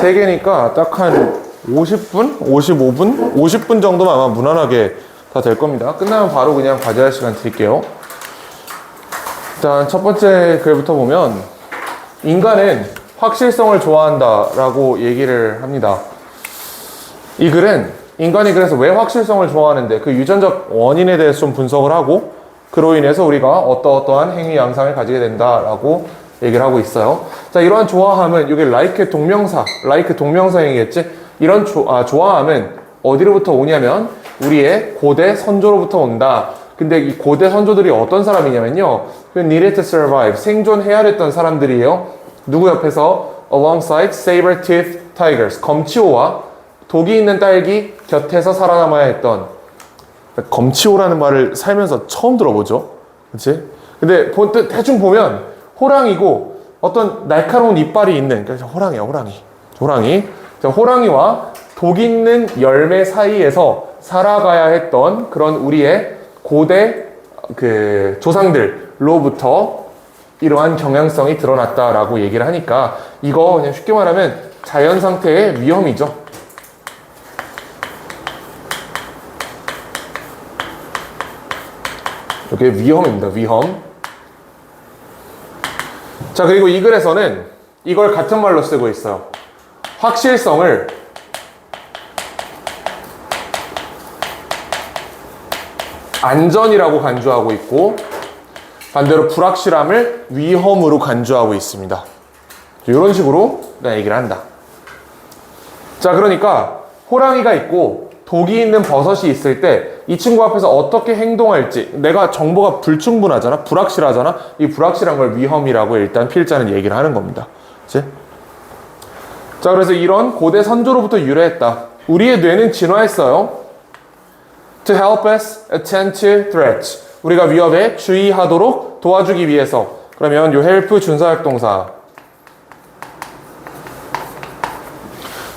3개니까 딱 한 50분? 55분? 50분 정도면 아마 무난하게 다 될 겁니다. 끝나면 바로 그냥 과제할 시간 드릴게요. 일단 첫 번째 글부터 보면 인간은 확실성을 좋아한다 라고 얘기를 합니다. 이 글은 인간이 그래서 왜 확실성을 좋아하는데 그 유전적 원인에 대해서 좀 분석을 하고 그로 인해서 우리가 어떠어떠한 행위 양상을 가지게 된다라고 얘기를 하고 있어요. 자, 이러한 좋아함은 이게 like 동명사형이겠지? 이런 좋아함은 어디로부터 오냐면 우리의 고대 선조로부터 온다. 근데 이 고대 선조들이 어떤 사람이냐면요, who needed to survive, 생존해야 됐던 사람들이에요. 누구 옆에서? alongside saber-toothed tigers, 검치호와 독이 있는 딸기 곁에서 살아남아야 했던. 검치호라는 말을 살면서 처음 들어보죠. 그치? 근데 대충 보면 호랑이고 어떤 날카로운 이빨이 있는, 그래서 호랑이야, 호랑이. 호랑이와 독 있는 열매 사이에서 살아가야 했던 그런 우리의 고대 그 조상들로부터 이러한 경향성이 드러났다라고 얘기를 하니까 이거 그냥 쉽게 말하면 자연 상태의 위험이죠. 이게 위험입니다. 위험. 자, 그리고 이 글에서는 이걸 같은 말로 쓰고 있어요. 확실성을 안전이라고 간주하고 있고 반대로 불확실함을 위험으로 간주하고 있습니다. 이런 식으로 얘기를 한다. 자, 그러니까 호랑이가 있고 독이 있는 버섯이 있을 때 이 친구 앞에서 어떻게 행동할지 내가 정보가 불충분하잖아, 불확실하잖아. 이 불확실한 걸 위험이라고 일단 필자는 얘기를 하는 겁니다. 그치? 자, 그래서 이런 고대 선조로부터 유래했다. 우리의 뇌는 진화했어요. To help us attend to threats. 우리가 위협에 주의하도록 도와주기 위해서. 그러면 요 help 준사역동사.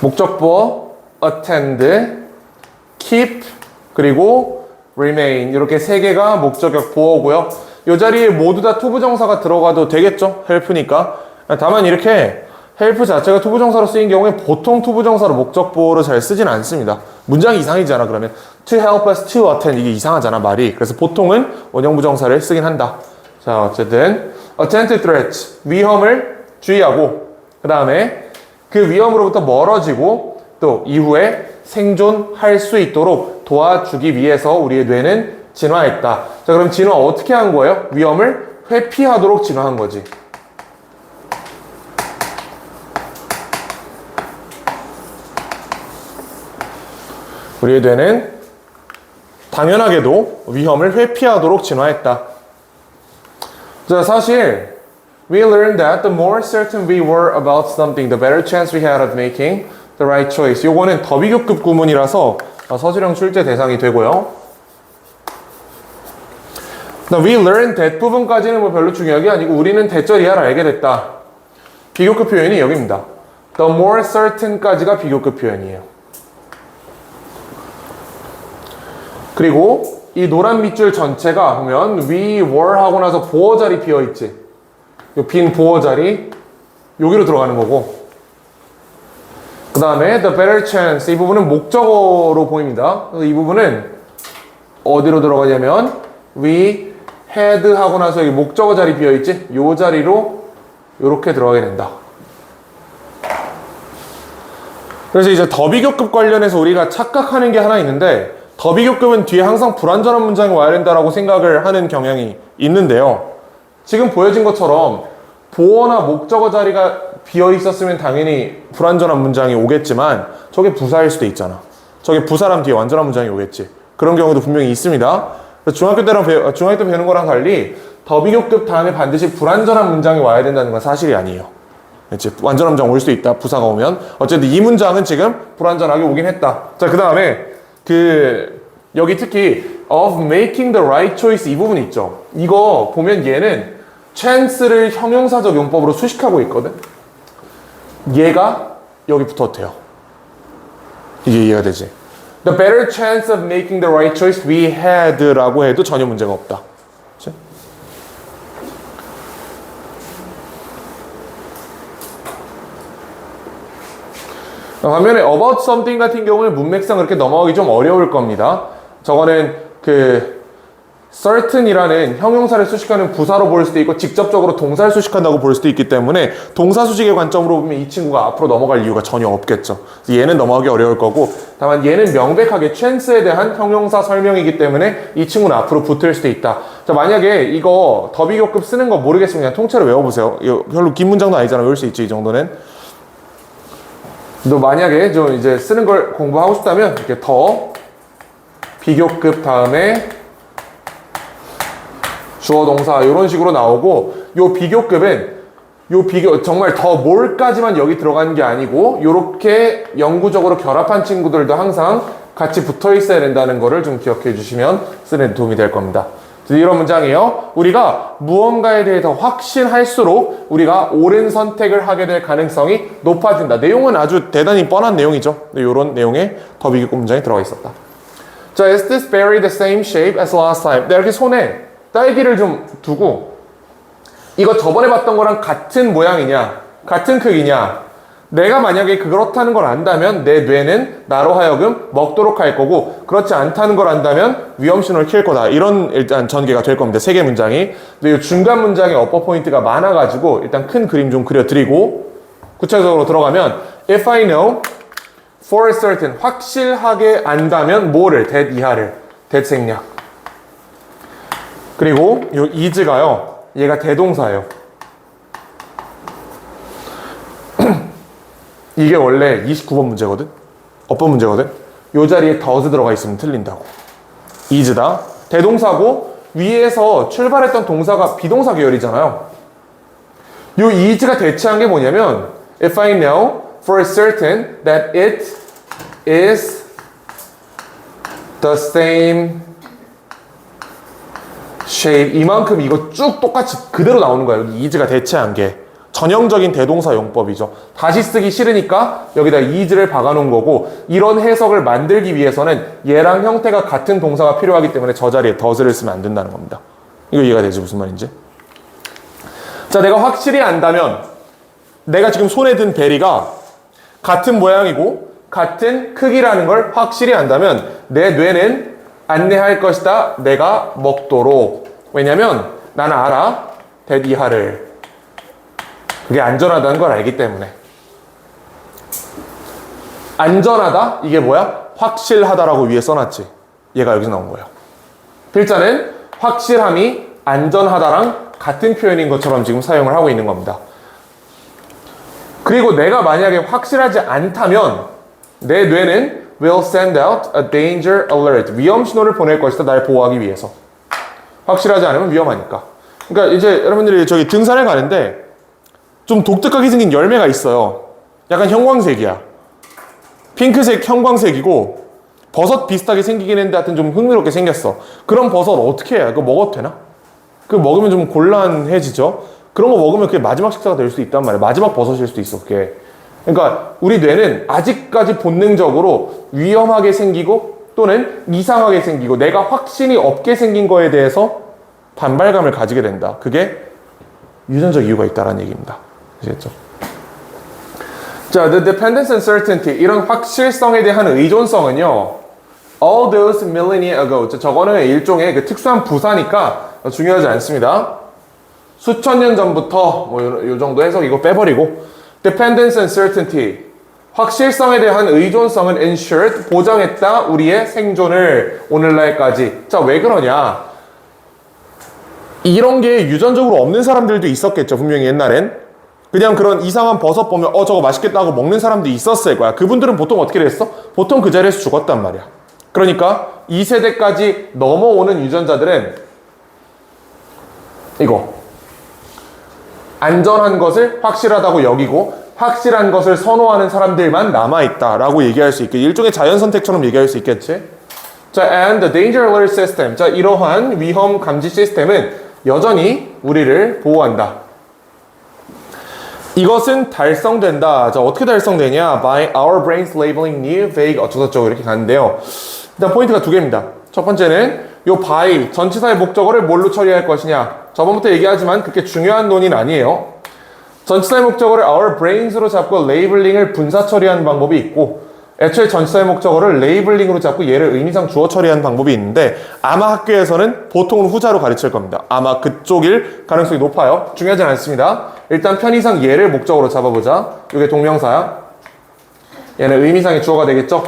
목적보어 attend, keep, 그리고 remain. 이렇게 세 개가 목적격 보어고요. 이 자리에 모두 다 투부정사가 들어가도 되겠죠? help니까. 다만 이렇게 help 자체가 투부정사로 쓰인 경우에 보통 투부정사로 목적보어로 잘 쓰진 않습니다. 문장이 이상이잖아. 그러면 to help us to attend 이게 이상하잖아, 말이. 그래서 보통은 원형부정사를 쓰긴 한다. 자, 어쨌든 attend to threats, 위험을 주의하고 그 다음에 그 위험으로부터 멀어지고 또 이후에 생존할 수 있도록 도와주기 위해서 우리의 뇌는 진화했다. 자, 그럼 진화 어떻게 한 거예요? 위험을 회피하도록 진화한 거지. 우리의 뇌는 당연하게도 위험을 회피하도록 진화했다. 자, 사실 we learned that the more certain we were about something, the better chance we had of making the right choice. 요거는 더 비교급 구문이라서 서술형 출제 대상이 되고요. we learned that 부분까지는 뭐 별로 중요한 게 아니고 우리는 대절이야를 알게 됐다. 비교급 표현이 여기입니다. the more certain까지가 비교급 표현이에요. 그리고 이 노란 밑줄 전체가 보면 we were 하고 나서 보어 자리 비어있지. 이 빈 보어 자리 여기로 들어가는 거고, 그 다음에 the better chance 이 부분은 목적어로 보입니다. 그래서 이 부분은 어디로 들어가냐면 we had 하고 나서 여기 목적어 자리 비어있지. 이 자리로 이렇게 들어가게 된다. 그래서 이제 더 비교급 관련해서 우리가 착각하는 게 하나 있는데, 더 비교급은 뒤에 항상 불완전한 문장이 와야 된다라고 생각을 하는 경향이 있는데요. 지금 보여진 것처럼 보어나 목적어 자리가 비어 있었으면 당연히 불완전한 문장이 오겠지만 저게 부사일 수도 있잖아. 저게 부사람 뒤에 완전한 문장이 오겠지. 그런 경우도 분명히 있습니다. 중학교 때 배우는 거랑 달리 더 비교급 다음에 반드시 불완전한 문장이 와야 된다는 건 사실이 아니에요. 그치? 완전한 문장 올 수도 있다. 부사가 오면. 어쨌든 이 문장은 지금 불완전하게 오긴 했다. 자, 그 다음에 여기 특히 of making the right choice 이 부분 있죠. 이거 보면 얘는 chance를 형용사적 용법으로 수식하고 있거든. 얘가 여기 붙어도 돼요. 이게 이해가 되지? The better chance of making the right choice we had 라고 해도 전혀 문제가 없다. 그치? 반면에 about something 같은 경우는 문맥상 그렇게 넘어가기 좀 어려울 겁니다. 저거는 certain이라는 형용사를 수식하는 부사로 볼 수도 있고 직접적으로 동사를 수식한다고 볼 수도 있기 때문에 동사 수식의 관점으로 보면 이 친구가 앞으로 넘어갈 이유가 전혀 없겠죠. 그래서 얘는 넘어가기 어려울 거고, 다만 얘는 명백하게 chance에 대한 형용사 설명이기 때문에 이 친구는 앞으로 붙을 수도 있다. 자, 만약에 이거 더비교급 쓰는 거 모르겠으면 그냥 통째로 외워보세요. 이거 별로 긴 문장도 아니잖아. 외울 수 있지, 이 정도는. 너 만약에 좀 이제 쓰는 걸 공부하고 싶다면 이렇게 더 비교급 다음에 주어 동사 이런 식으로 나오고, 요 비교급은 정말 더 뭘까지만 여기 들어가는 게 아니고 요렇게 영구적으로 결합한 친구들도 항상 같이 붙어 있어야 된다는 거를 좀 기억해 주시면 쓰는 데 도움이 될 겁니다. 이런 문장이에요. 우리가 무언가에 대해 더 확신할수록 우리가 옳은 선택을 하게 될 가능성이 높아진다. 내용은 아주 대단히 뻔한 내용이죠. 이런 내용에 더 비교급 문장이 들어가 있었다. 자, is this berry the same shape as last time? 내가 이렇게 손에 딸기를 좀 두고 이거 저번에 봤던 거랑 같은 모양이냐, 같은 크기냐, 내가 만약에 그렇다는 걸 안다면 내 뇌는 나로 하여금 먹도록 할 거고, 그렇지 않다는 걸 안다면 위험 신호를 킬 거다. 이런 일단 전개가 될 겁니다. 세 개 문장이. 근데 이 중간 문장에 어퍼 포인트가 많아가지고 일단 큰 그림 좀 그려드리고 구체적으로 들어가면 if I know for certain, 확실하게 안다면 뭐를, that 이하를, that 생략. 그리고 이 is가요, 얘가 대동사예요. 이게 원래 29번 문제거든? 어법 문제거든? 요 자리에 does 들어가 있으면 틀린다고. is다. 대동사고 위에서 출발했던 동사가 비동사 계열이잖아요. 요 is가 대체한 게 뭐냐면 if I know for certain that it is the same shape, 이만큼 이거 쭉 똑같이 그대로 나오는 거야. 여기 is가 대체한 게 전형적인 대동사 용법이죠. 다시 쓰기 싫으니까 여기다 is를 박아놓은 거고, 이런 해석을 만들기 위해서는 얘랑 형태가 같은 동사가 필요하기 때문에 저 자리에 does를 쓰면 안 된다는 겁니다. 이거 이해가 되지? 무슨 말인지? 자, 내가 확실히 안다면 내가 지금 손에 든 베리가 같은 모양이고 같은 크기라는 걸 확실히 안다면 내 뇌는 안내할 것이다. 내가 먹도록. 왜냐면 나는 알아. that 이하를. 그게 안전하다는 걸 알기 때문에. 안전하다? 이게 뭐야? 확실하다라고 위에 써놨지. 얘가 여기서 나온 거예요. 필자는 확실함이 안전하다랑 같은 표현인 것처럼 지금 사용을 하고 있는 겁니다. 그리고 내가 만약에 확실하지 않다면 내 뇌는 will send out a danger alert. 위험 신호를 보낼 것이다. 날 보호하기 위해서. 확실하지 않으면 위험하니까. 그러니까 이제 여러분들이 저기 등산에 가는데 좀 독특하게 생긴 열매가 있어요. 약간 형광색이야. 핑크색 형광색이고 버섯 비슷하게 생기긴 했는데 하여튼 좀 흥미롭게 생겼어. 그런 버섯 어떻게 해야? 그거 먹어도 되나? 그거 먹으면 좀 곤란해지죠? 그런 거 먹으면 그게 마지막 식사가 될 수도 있단 말이야. 마지막 버섯일 수도 있어, 그게. 그러니까 우리 뇌는 아직까지 본능적으로 위험하게 생기고 또는 이상하게 생기고 내가 확신이 없게 생긴 거에 대해서 반발감을 가지게 된다. 그게 유전적 이유가 있다는 얘기입니다. 아시겠죠? 자, the dependence and certainty, 이런 확실성에 대한 의존성은요, all those millennia ago, 저거는 일종의 그 특수한 부사니까 중요하지 않습니다. 수천 년 전부터 뭐 요 정도 해석 이거 빼버리고, dependence and certainty, 확실성에 대한 의존성은 ensured, 보장했다 우리의 생존을 오늘날까지. 자, 왜 그러냐? 이런 게 유전적으로 없는 사람들도 있었겠죠. 분명히 옛날엔. 그냥 그런 이상한 버섯 보면 저거 맛있겠다 하고 먹는 사람도 있었을 거야. 그분들은 보통 어떻게 됐어? 보통 그 자리에서 죽었단 말이야. 그러니까 2세대까지 넘어오는 유전자들은 이거 안전한 것을 확실하다고 여기고 확실한 것을 선호하는 사람들만 남아있다라고 얘기할 수 있겠지. 일종의 자연선택처럼 얘기할 수 있겠지. 자, and the danger alert system. 자, 이러한 위험 감지 시스템은 여전히 우리를 보호한다. 이것은 달성된다. 자, 어떻게 달성되냐? By our brains labeling new, vague, 어쩌고저쩌고 이렇게 가는데요. 일단 포인트가 두 개입니다. 첫 번째는 요 by, 전치사의 목적어를 뭘로 처리할 것이냐. 저번부터 얘기하지만 그렇게 중요한 논의는 아니에요. 전치사의 목적어를 our brains로 잡고 레이블링을 분사 처리하는 방법이 있고, 애초에 전치사의 목적어를 레이블링으로 잡고 얘를 의미상 주어 처리하는 방법이 있는데, 아마 학교에서는 보통은 후자로 가르칠 겁니다. 아마 그쪽일 가능성이 높아요. 중요하진 않습니다. 일단 편의상 얘를 목적어로 잡아보자. 이게 동명사야. 얘는 의미상의 주어가 되겠죠?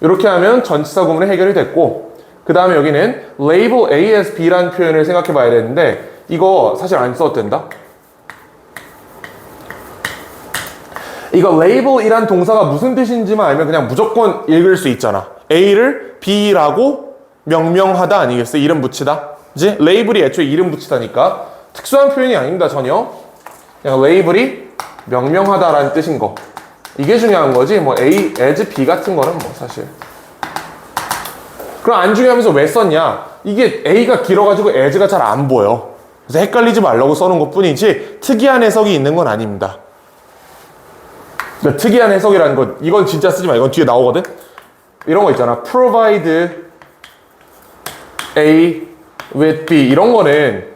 이렇게 하면 전치사 구문이 해결이 됐고, 그 다음에 여기는 label A as B라는 표현을 생각해 봐야 되는데, 이거 사실 안 써도 된다. 이거 label이란 동사가 무슨 뜻인지만 알면 그냥 무조건 읽을 수 있잖아. A를 B라고 명명하다 아니겠어? 이름 붙이다. 그치? label이 애초에 이름 붙이다니까 특수한 표현이 아닙니다. 전혀. 그냥 label이 명명하다라는 뜻인 거. 이게 중요한 거지. 뭐 A, as B 같은 거는 뭐 사실. 그럼 안 중요하면서 왜 썼냐? 이게 A가 길어가지고 as가 잘 안 보여. 그래서 헷갈리지 말라고 써놓은 것 뿐이지 특이한 해석이 있는 건 아닙니다. 그러니까 특이한 해석이라는 건 이건 진짜 쓰지 마. 이건 뒤에 나오거든. 이런 거 있잖아. provide A with B 이런 거는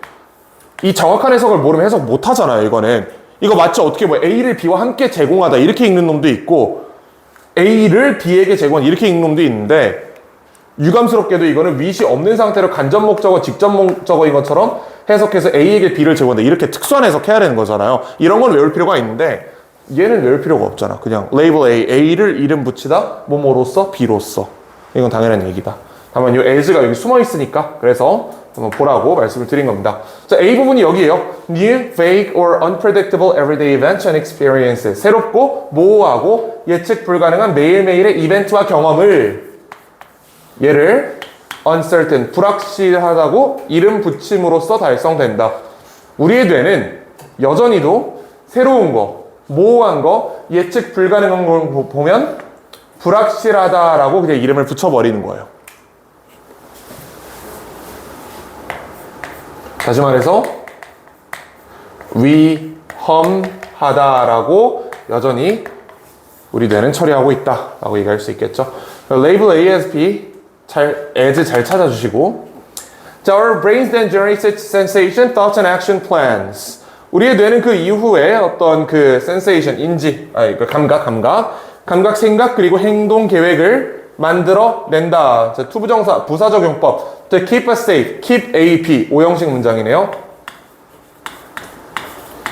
이 정확한 해석을 모르면 해석 못 하잖아요. 이거는 이거 마치 어떻게 뭐 A를 B와 함께 제공하다 이렇게 읽는 놈도 있고 A를 B에게 제공한 이렇게 읽는 놈도 있는데 유감스럽게도 이거는 with이 없는 상태로 간접 목적어, 직접 목적어인 것처럼 해석해서 A에게 B를 제공한다 이렇게 특수한 해석해야 되는 거잖아요. 이런 건 외울 필요가 있는데 얘는 외울 필요가 없잖아. 그냥 label A, A를 이름 붙이다 뭐뭐로써 B로써 이건 당연한 얘기다. 다만 이 as가 여기 숨어 있으니까 그래서 한번 보라고 말씀을 드린 겁니다. 자, A 부분이 여기에요. New, vague or unpredictable everyday events and experiences. 새롭고 모호하고 예측 불가능한 매일매일의 이벤트와 경험을 얘를 uncertain, 불확실하다고 이름 붙임으로써 달성된다. 우리의 뇌는 여전히도 새로운 거, 모호한 거, 예측 불가능한 걸 보면 불확실하다라고 그냥 이름을 붙여버리는 거예요. 다시 말해서 위험하다라고 여전히 우리 뇌는 처리하고 있다라고 얘기할 수 있겠죠. label A as B as 잘 찾아주시고 자, our brains then generate sensation, thoughts and action plans. 우리의 뇌는 그 이후에 어떤 그 sensation, 인지, 감각, 생각, 그리고 행동 계획을 만들어낸다. 자, 투부정사, 부사적 용법. To keep us safe, keep AP, 오형식 문장이네요.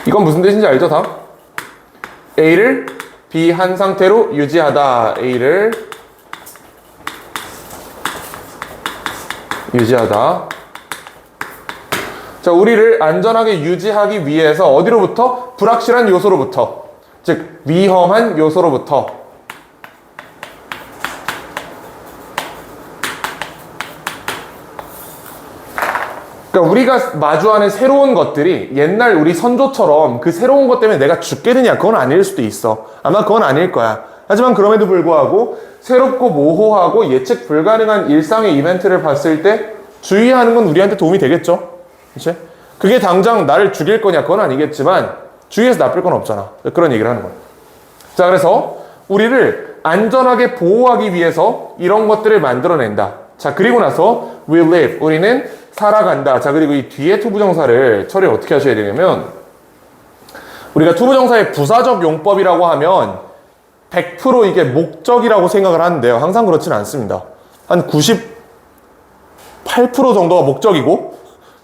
이건 무슨 뜻인지 알죠, 다? A를 B 한 상태로 유지하다. A를 유지하다. 자, 우리를 안전하게 유지하기 위해서 어디로부터? 불확실한 요소로부터. 즉, 위험한 요소로부터. 그러니까 우리가 마주하는 새로운 것들이 옛날 우리 선조처럼 그 새로운 것 때문에 내가 죽게 되냐? 그건 아닐 수도 있어. 아마 그건 아닐 거야. 하지만 그럼에도 불구하고 새롭고 모호하고 예측 불가능한 일상의 이벤트를 봤을 때 주의하는 건 우리한테 도움이 되겠죠? 그치? 그게 당장 나를 죽일 거냐? 그건 아니겠지만 주위에서 나쁠 건 없잖아. 그런 얘기를 하는 거야. 자, 그래서 우리를 안전하게 보호하기 위해서 이런 것들을 만들어낸다. 자, 그리고 나서 we live, 우리는 살아간다. 자, 그리고 이 뒤에 투부정사를 처리를 어떻게 하셔야 되냐면 우리가 투부정사의 부사적 용법이라고 하면 100% 이게 목적이라고 생각을 하는데요. 항상 그렇지는 않습니다. 한 98% 정도가 목적이고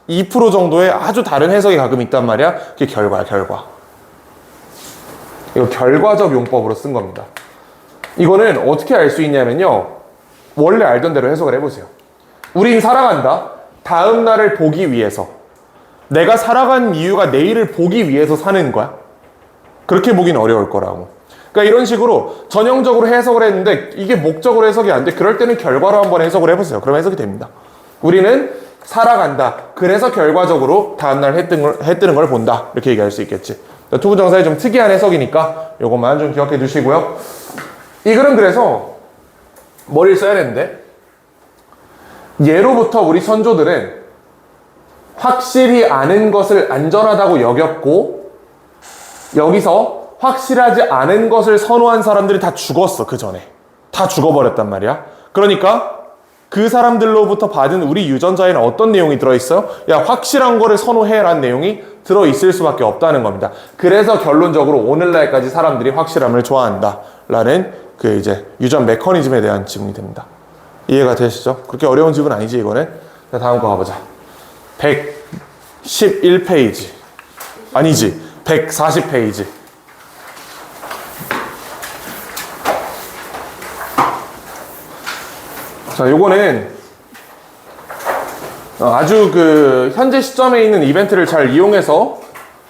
2% 정도의 아주 다른 해석이 가끔 있단 말이야. 그게 결과야, 결과. 이거 결과적 용법으로 쓴 겁니다. 이거는 어떻게 알 수 있냐면요. 원래 알던 대로 해석을 해보세요. 우린 살아간다. 다음 날을 보기 위해서. 내가 살아간 이유가 내일을 보기 위해서 사는 거야. 그렇게 보기는 어려울 거라고. 그러니까 이런 식으로 전형적으로 해석을 했는데 이게 목적으로 해석이 안 돼. 그럴 때는 결과로 한번 해석을 해보세요. 그럼 해석이 됩니다. 우리는 살아간다. 그래서 결과적으로 다음날 해 뜨는 걸 본다. 이렇게 얘기할 수 있겠지. 투부정사의 좀 특이한 해석이니까 이것만 좀 기억해 두시고요. 이 글은 그래서 머리를 써야 되는데 예로부터 우리 선조들은 확실히 아는 것을 안전하다고 여겼고 여기서 확실하지 않은 것을 선호한 사람들이 다 죽었어. 그 전에 다 죽어버렸단 말이야. 그러니까 그 사람들로부터 받은 우리 유전자에는 어떤 내용이 들어있어요? 야, 확실한 거를 선호해라는 내용이 들어있을 수밖에 없다는 겁니다. 그래서 결론적으로 오늘날까지 사람들이 확실함을 좋아한다 라는 그 이제 유전 메커니즘에 대한 지문이 됩니다. 이해가 되시죠? 그렇게 어려운 지문 아니지 이거는. 자, 다음 거 가보자. 111페이지 아니지 140페이지. 자, 요거는 아주 그 현재 시점에 있는 이벤트를 잘 이용해서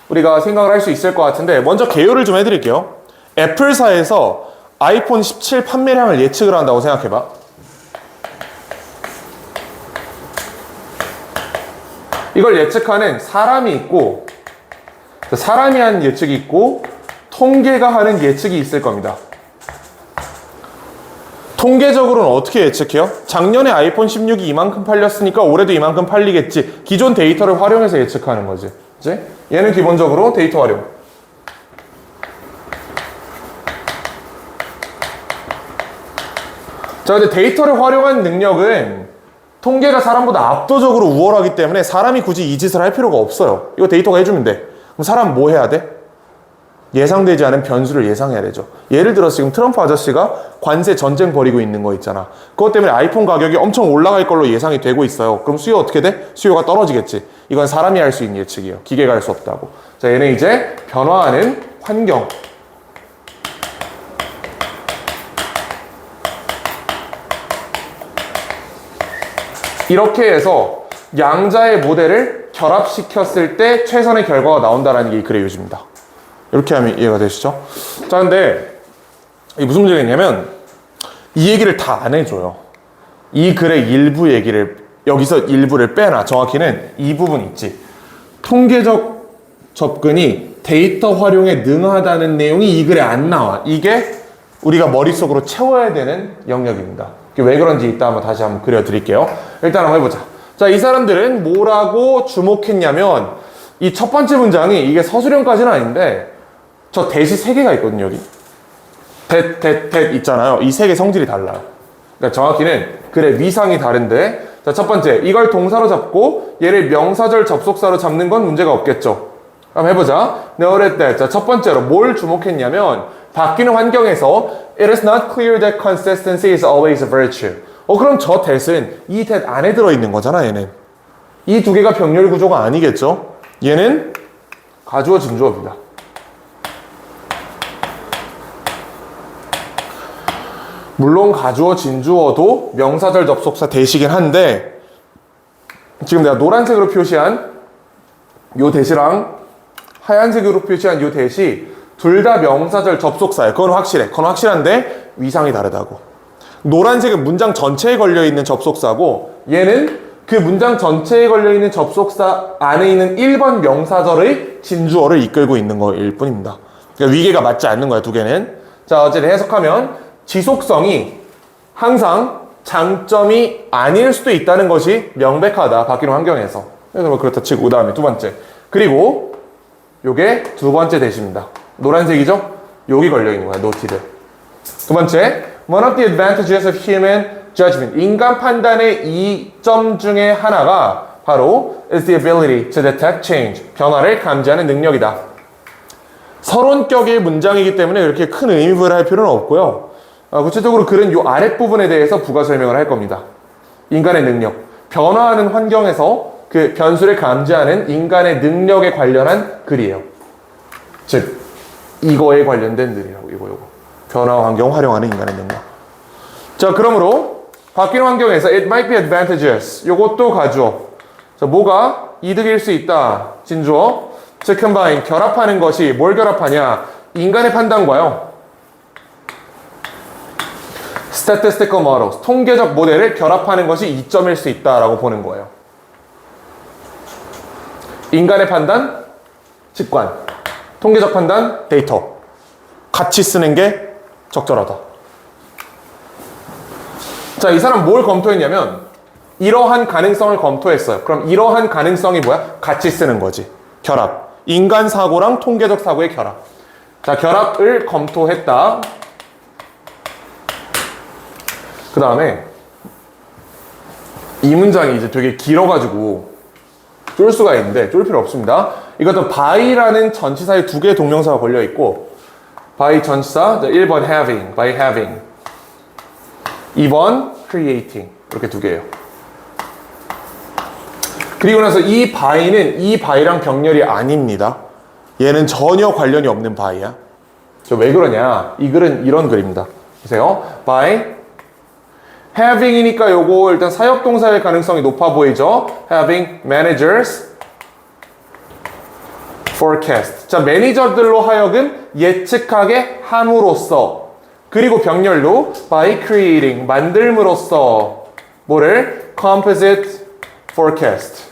우리가 생각을 할 수 있을 것 같은데, 먼저 개요를 좀 해드릴게요. 애플사에서 아이폰 17 판매량을 예측을 한다고 생각해봐. 이걸 예측하는 사람이 있고, 사람이 한 예측이 있고, 통계가 하는 예측이 있을 겁니다. 통계적으로는 어떻게 예측해요? 작년에 아이폰 16이 이만큼 팔렸으니까 올해도 이만큼 팔리겠지. 기존 데이터를 활용해서 예측하는 거지. 그치? 얘는 기본적으로 데이터 활용. 자, 근데 데이터를 활용한 능력은 통계가 사람보다 압도적으로 우월하기 때문에 사람이 굳이 이 짓을 할 필요가 없어요. 이거 데이터가 해주면 돼. 그럼 사람 뭐 해야 돼? 예상되지 않은 변수를 예상해야 되죠. 예를 들어서 지금 트럼프 아저씨가 관세 전쟁 벌이고 있는 거 있잖아. 그것 때문에 아이폰 가격이 엄청 올라갈 걸로 예상이 되고 있어요. 그럼 수요 어떻게 돼? 수요가 떨어지겠지. 이건 사람이 할 수 있는 예측이에요. 기계가 할 수 없다고. 자, 얘는 이제 변화하는 환경. 이렇게 해서 양자의 모델을 결합시켰을 때 최선의 결과가 나온다는 게 이 글의 요지입니다. 이렇게 하면 이해가 되시죠? 자, 근데 이게 무슨 문제가 있냐면 이 얘기를 다 안 해줘요. 이 글의 일부 얘기를, 여기서 일부를 빼놔. 정확히는 이 부분 있지. 통계적 접근이 데이터 활용에 능하다는 내용이 이 글에 안 나와. 이게 우리가 머릿속으로 채워야 되는 영역입니다. 왜 그런지 이따 한번 다시 한번 그려드릴게요. 일단 한번 해보자. 자, 이 사람들은 뭐라고 주목했냐면, 이 첫 번째 문장이, 이게 서술형까지는 아닌데 저 대시 3개가 있거든요. 여기 대 있잖아요. 이 3개 성질이 달라요. 그러니까 정확히는 글의 위상이 다른데, 자, 첫 번째, 이걸 동사로 잡고 얘를 명사절 접속사로 잡는 건 문제가 없겠죠. 한번 해보자. Noted that. 자, 첫 번째로 뭘 주목했냐면, 바뀌는 환경에서 It is not clear that consistency is always a virtue. 그럼 저 that은 이 that 안에 들어있는 거잖아. 얘는 이 두 개가 병렬 구조가 아니겠죠. 얘는 가주어 진주어입니다. 물론 가주어 진주어도 명사절 접속사 대시긴 한데, 지금 내가 노란색으로 표시한 요 대시랑 하얀색으로 표시한 요 대시 둘 다 명사절 접속사예요. 그건 확실해. 그건 확실한데 위상이 다르다고. 노란색은 문장 전체에 걸려있는 접속사고, 얘는 그 문장 전체에 걸려있는 접속사 안에 있는 1번 명사절의 진주어를 이끌고 있는 거일 뿐입니다. 그러니까 위계가 맞지 않는 거야, 두 개는. 자, 어쨌든 해석하면 지속성이 항상 장점이 아닐 수도 있다는 것이 명백하다, 바뀌는 환경에서. 그래서 뭐 그렇다 치고, 그 다음에 두 번째. 그리고 요게 두 번째 대시입니다. 노란색이죠? 여기 걸려있는 거야, noted. 두 번째, one of the advantages of human judgment. 인간 판단의 이점 중에 하나가 바로 is the ability to detect change. 변화를 감지하는 능력이다. 서론격의 문장이기 때문에 이렇게 큰 의미부여를 할 필요는 없고요. 구체적으로 글은 이 아랫부분에 대해서 부가 설명을 할 겁니다. 인간의 능력. 변화하는 환경에서 그 변수를 감지하는 인간의 능력에 관련한 글이에요. 즉, 이거에 관련된 글이라고, 이거. 변화 환경 활용하는 인간의 능력. 자, 그러므로 바뀌는 환경에서 it might be advantageous. 요것도 가주어. 자, 뭐가 이득일 수 있다. 진주어. to combine, 결합하는 것이 뭘 결합하냐? 인간의 판단과요. statistical models, 통계적 모델을 결합하는 것이 이점일 수 있다라고 보는 거예요. 인간의 판단, 직관. 통계적 판단, 데이터. 같이 쓰는 게 적절하다. 자, 이 사람 뭘 검토했냐면 이러한 가능성을 검토했어요. 그럼 이러한 가능성이 뭐야? 같이 쓰는 거지. 결합. 인간 사고랑 통계적 사고의 결합. 자, 결합을 검토했다. 그 다음에 이 문장이 이제 되게 길어가지고 쫄 수가 있는데 쫄 필요 없습니다. 이것도 by라는 전치사에 두 개의 동명사가 걸려 있고 by 전치사 1번 having, by having 2번 creating 이렇게 두 개예요. 그리고 나서 이 by는 이 by랑 병렬이 아닙니다. 얘는 전혀 관련이 없는 by야. 왜 그러냐? 이 글은 이런 글입니다. 보세요. by having이니까 요거 일단 사역동사일 가능성이 높아 보이죠? having managers forecast. 자, 매니저들로 하여금 예측하게 함으로써 그리고 병렬로 by creating 만들므로써 뭐를? composite forecast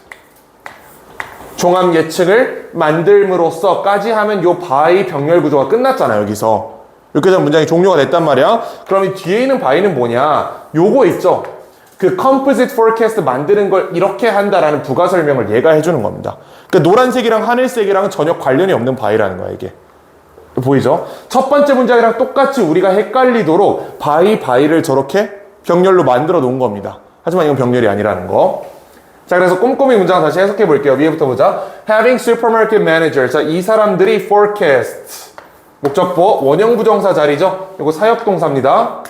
종합 예측을 만들므로써까지 하면 요 by 병렬 구조가 끝났잖아요. 여기서 이렇게 해서 문장이 종료가 됐단 말이야. 그럼 이 뒤에 있는 by는 뭐냐? 요거 있죠? 그 composite forecast 만드는 걸 이렇게 한다라는 부가 설명을 얘가 해주는 겁니다. 그러니까 노란색이랑 하늘색이랑은 전혀 관련이 없는 by라는 거야, 이게. 보이죠? 첫 번째 문장이랑 똑같이 우리가 헷갈리도록 by를 저렇게 병렬로 만들어 놓은 겁니다. 하지만 이건 병렬이 아니라는 거. 자, 그래서 꼼꼼히 문장 다시 해석해 볼게요. 위에부터 보자. Having supermarket manager. 자, 이 사람들이 forecast. 목적보 원형 부정사 자리죠. 이거 사역동사입니다.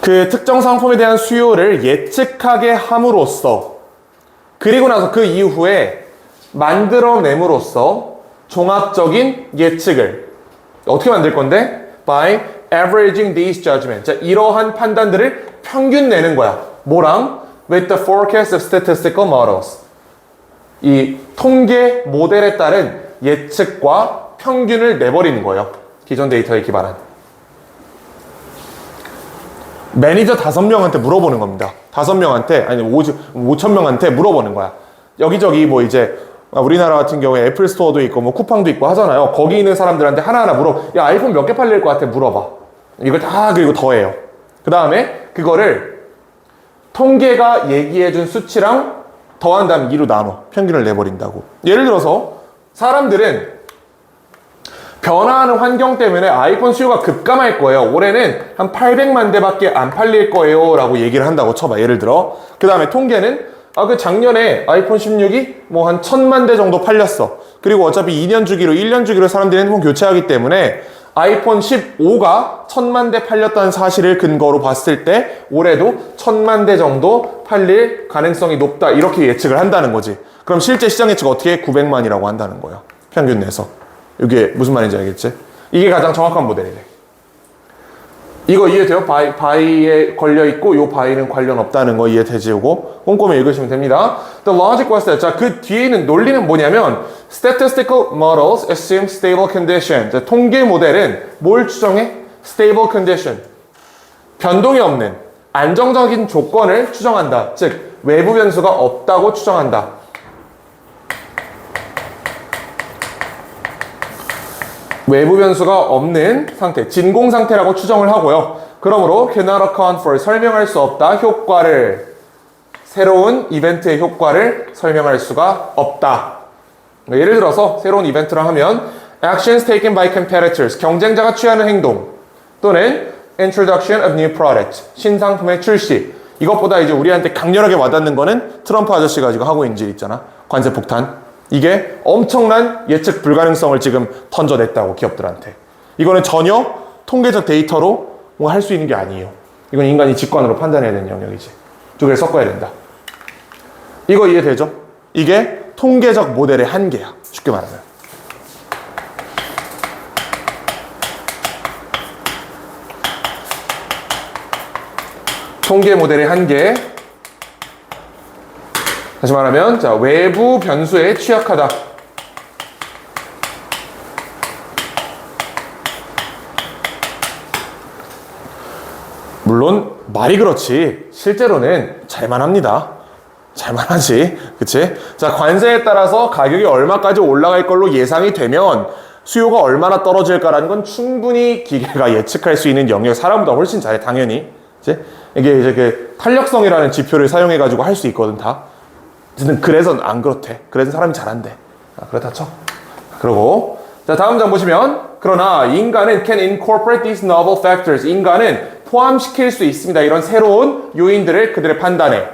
그 특정 상품에 대한 수요를 예측하게 함으로써 그리고 나서 그 이후에 만들어냄으로써 종합적인 예측을 어떻게 만들 건데? By averaging these judgments. 자, 이러한 판단들을 평균 내는 거야. 뭐랑? With the forecast of statistical models. 이 통계 모델에 따른 예측과 평균을 내버리는 거예요. 기존 데이터에 기반한. 매니저 5명한테 물어보는 겁니다. 5명한테, 아니 5,000명한테 물어보는 거야. 여기저기 뭐 이제 우리나라 같은 경우에 애플 스토어도 있고 뭐 쿠팡도 있고 하잖아요. 거기 있는 사람들한테 하나하나 야, 아이폰 몇 개 팔릴 것 같아? 물어봐. 이걸 다 그리고 더해요. 그 다음에 그거를 통계가 얘기해준 수치랑 더한 다음 2로 나눠. 평균을 내버린다고. 예를 들어서 사람들은 변화하는 환경 때문에 아이폰 수요가 급감할 거예요. 올해는 한 800만 대밖에 안 팔릴 거예요 라고 얘기를 한다고 쳐봐. 예를 들어. 그 다음에 통계는 그 작년에 아이폰 16이 뭐 한 1000만 대 정도 팔렸어. 그리고 어차피 2년 주기로 1년 주기로 사람들이 핸드폰 교체하기 때문에 아이폰 15가 1000만 대 팔렸다는 사실을 근거로 봤을 때 올해도 1000만 대 정도 팔릴 가능성이 높다. 이렇게 예측을 한다는 거지. 그럼 실제 시장 예측 어떻게 900만이라고 한다는 거예요. 평균 내서. 이게 무슨 말인지 알겠지? 이게 가장 정확한 모델이래. 이거 이해돼요? by에 걸려있고 요 by는 관련 없다는 거 이해되지고 꼼꼼히 읽으시면 됩니다. The logic was that. 자, 그 뒤에 있는 논리는 뭐냐면 Statistical models assume stable condition. 자, 통계 모델은 뭘 추정해? Stable condition. 변동이 없는 안정적인 조건을 추정한다. 즉 외부 변수가 없다고 추정한다. 외부 변수가 없는 상태, 진공 상태라고 추정을 하고요. 그러므로 cannot account for, 설명할 수 없다. 효과를, 새로운 이벤트의 효과를 설명할 수가 없다. 예를 들어서 새로운 이벤트라 하면 actions taken by competitors, 경쟁자가 취하는 행동 또는 introduction of new products, 신상품의 출시. 이것보다 이제 우리한테 강렬하게 와닿는 거는 트럼프 아저씨가 지금 하고 있는 일 있잖아. 관세 폭탄. 이게 엄청난 예측 불가능성을 지금 던져냈다고, 기업들한테. 이거는 전혀 통계적 데이터로 뭐 할 수 있는 게 아니에요. 이건 인간이 직관으로 판단해야 되는 영역이지. 두 개를 섞어야 된다. 이거 이해되죠? 이게 통계적 모델의 한계야. 쉽게 말하면. 통계 모델의 한계. 다시 말하면, 자, 외부 변수에 취약하다. 물론 말이 그렇지 실제로는 잘만 합니다. 잘만 하지. 그치? 자, 관세에 따라서 가격이 얼마까지 올라갈 걸로 예상이 되면 수요가 얼마나 떨어질까라는 건 충분히 기계가 예측할 수 있는 영역, 사람보다 훨씬 잘해, 당연히. 그치? 이게 이제 그 탄력성이라는 지표를 사용해가지고 할 수 있거든, 다. 그래서 안 그렇대. 그래서 사람이 잘한대. 그렇다 쳐. 그리고 자, 다음 장 보시면 그러나 인간은 can incorporate these novel factors. 인간은 포함시킬 수 있습니다. 이런 새로운 요인들을 그들의 판단에.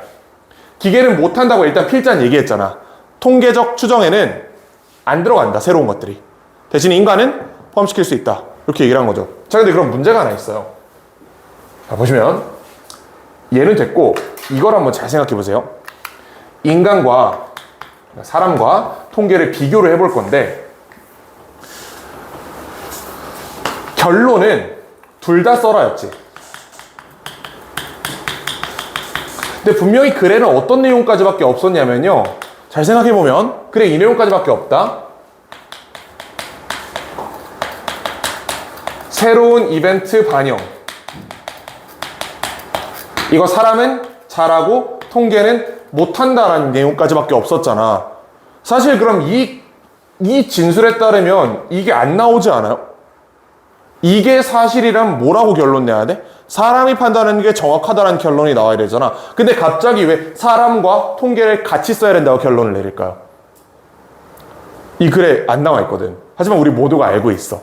기계는 못한다고 일단 필자는 얘기했잖아. 통계적 추정에는 안 들어간다. 새로운 것들이. 대신 인간은 포함시킬 수 있다. 이렇게 얘기를 한 거죠. 자, 근데 그럼 문제가 하나 있어요. 자, 보시면 얘는 됐고 이걸 한번 잘 생각해 보세요. 인간과 사람과 통계를 비교를 해볼 건데 결론은 둘 다 써라였지. 근데 분명히 글에는 어떤 내용까지밖에 없었냐면요. 잘 생각해보면 그래 이 내용까지밖에 없다. 새로운 이벤트 반영. 이거 사람은 잘하고 통계는 못한다라는 내용까지밖에 없었잖아. 사실 그럼 이 진술에 따르면 이게 안 나오지 않아요? 이게 사실이란 뭐라고 결론 내야 돼? 사람이 판단하는 게 정확하다는 결론이 나와야 되잖아. 근데 갑자기 왜 사람과 통계를 같이 써야 된다고 결론을 내릴까요? 이 글에 안 나와 있거든. 하지만 우리 모두가 알고 있어.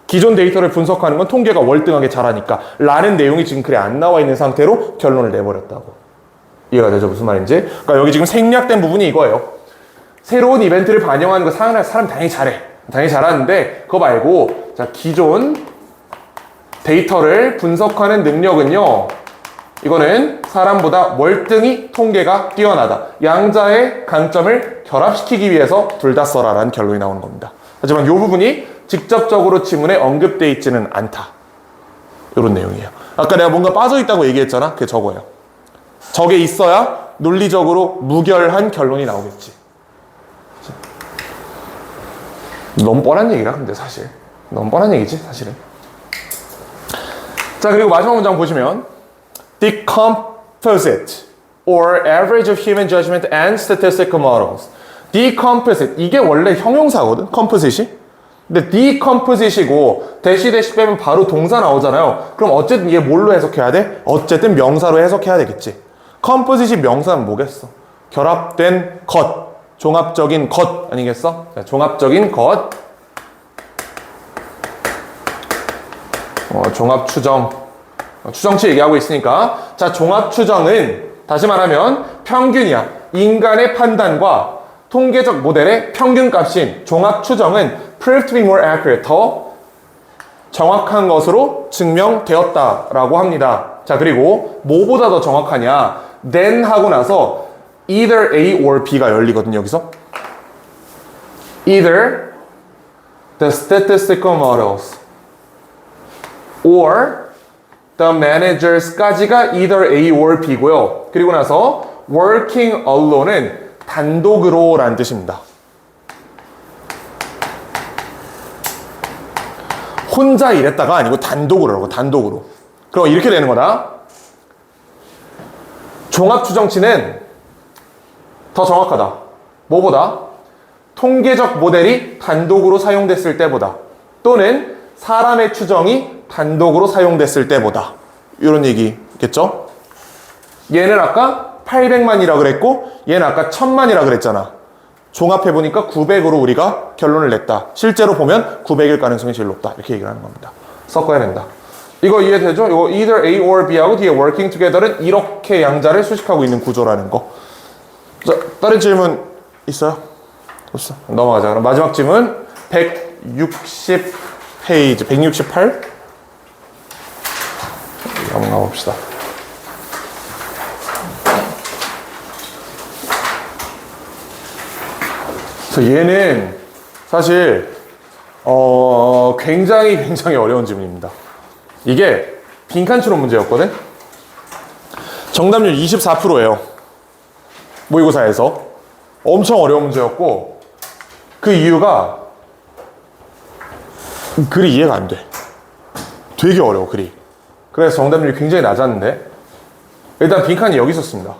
기존 데이터를 분석하는 건 통계가 월등하게 잘하니까 라는 내용이 지금 글에 안 나와 있는 상태로 결론을 내버렸다고. 이해가 되죠? 무슨 말인지? 그러니까 여기 지금 생략된 부분이 이거예요. 새로운 이벤트를 반영하는 거 사람 당연히 잘해. 당연히 잘하는데 그거 말고 자 기존 데이터를 분석하는 능력은요. 이거는 사람보다 월등히 통계가 뛰어나다. 양자의 강점을 결합시키기 위해서 둘 다 써라라는 결론이 나오는 겁니다. 하지만 이 부분이 직접적으로 지문에 언급되어 있지는 않다. 이런 내용이에요. 아까 내가 뭔가 빠져있다고 얘기했잖아. 그게 저거예요. 저게 있어야 논리적으로 무결한 결론이 나오겠지. 너무 뻔한 얘기라 근데 사실. 너무 뻔한 얘기지 사실은. 자, 그리고 마지막 문장 보시면 The composite or average of human judgment and statistical models. Decomposite, 이게 원래 형용사거든, composite이. 근데 decomposite이고 대시 빼면 바로 동사 나오잖아요. 그럼 어쨌든 이게 뭘로 해석해야 돼? 어쨌든 명사로 해석해야 되겠지. composite이 명사는 뭐겠어? 결합된 것, 종합적인 것 아니겠어? 자, 종합적인 것. 종합 추정. 추정치 얘기하고 있으니까. 자, 종합 추정은 다시 말하면 평균이야. 인간의 판단과 통계적 모델의 평균값인 종합 추정은 proved to be more accurate. 더 정확한 것으로 증명되었다라고 합니다. 자, 그리고 뭐보다 더 정확하냐? then 하고 나서 either A or B가 열리거든요, 여기서. either the statistical models or the managers까지가 either A or B고요. 그리고 나서 working alone은 단독으로 라는 뜻입니다. 혼자 일했다가 아니고 단독으로. 그럼 이렇게 되는 거다. 종합추정치는 더 정확하다. 뭐보다? 통계적 모델이 단독으로 사용됐을 때보다. 또는 사람의 추정이 단독으로 사용됐을 때보다. 이런 얘기겠죠? 얘는 아까 800만이라 그랬고 얘는 아까 1000만이라 그랬잖아. 종합해보니까 900으로 우리가 결론을 냈다. 실제로 보면 900일 가능성이 제일 높다. 이렇게 얘기를 하는 겁니다. 섞어야 된다. 이거 이해되죠? 이거 either A or B하고 뒤에 working together는 이렇게 양자를 수식하고 있는 구조라는 거. 자, 다른 질문 있어요? 없어. 넘어가자. 그럼 마지막 질문 160페이지 168 한번 가봅시다. 그래서 얘는 사실 굉장히 어려운 질문입니다. 이게 빈칸 추론 문제였거든. 정답률 24%예요. 모의고사에서 엄청 어려운 문제였고 그 이유가 글이 이해가 안 돼. 되게 어려워 글이. 그래서 정답률이 굉장히 낮았는데 일단 빈칸이 여기 있었습니다.